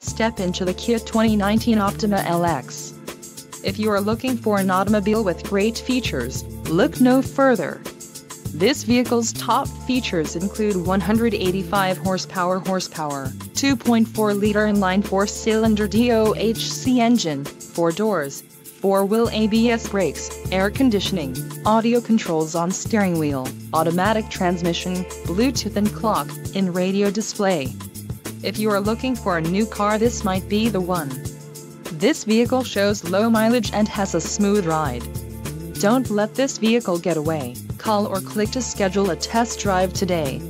Step into the Kia 2019 Optima LX. If you are looking for an automobile with great features, look no further. This vehicle's top features include 185 horsepower, 2.4-liter inline 4-cylinder DOHC engine, 4 doors, 4-wheel ABS brakes, air conditioning, audio controls on steering wheel, automatic transmission, Bluetooth and clock-in radio display. If you are looking for a new car, this might be the one. This vehicle shows low mileage and has a smooth ride. Don't let this vehicle get away. Call or click to schedule a test drive today.